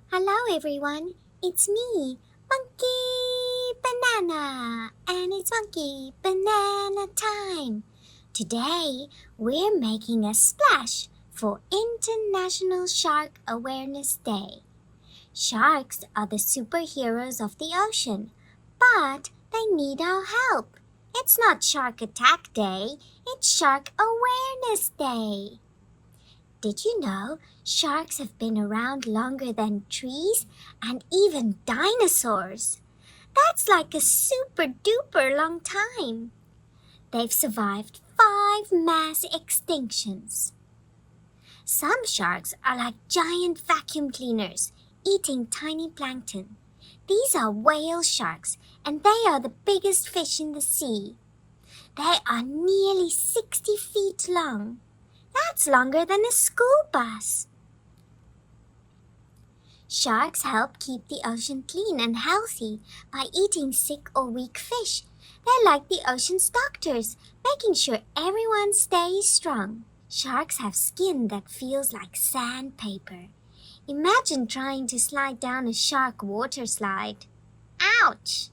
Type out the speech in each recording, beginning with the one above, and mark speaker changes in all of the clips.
Speaker 1: Hello everyone, it's me, Monkey Banana, and it's Monkey Banana time. Today, we're making a splash for International Shark Awareness Day. Sharks are the superheroes of the ocean, but they need our help. It's not Shark Attack Day, it's Shark Awareness Day. Did you know sharks have been around longer than trees and even dinosaurs? That's like a super duper long time. They've survived 5 mass extinctions. Some sharks are like giant vacuum cleaners, eating tiny plankton. These are whale sharks, and they are the biggest fish in the sea. They are nearly 60 feet long. That's longer than a school bus. Sharks help keep the ocean clean and healthy by eating sick or weak fish. They're like the ocean's doctors, making sure everyone stays strong. Sharks have skin that feels like sandpaper. Imagine trying to slide down a shark water slide. Ouch!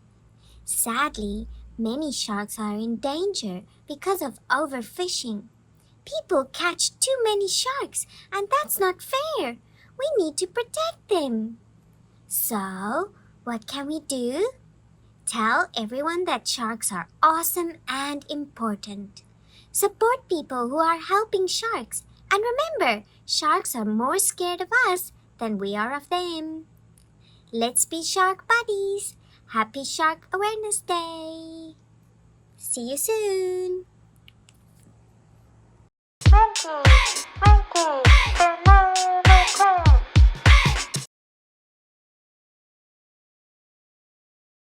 Speaker 1: Sadly, many sharks are in danger because of overfishing. People catch too many sharks, and that's not fair. We need to protect them. So, what can we do? Tell everyone that sharks are awesome and important. Support people who are helping sharks. And remember, sharks are more scared of us than we are of them. Let's be shark buddies. Happy Shark Awareness Day. See you soon.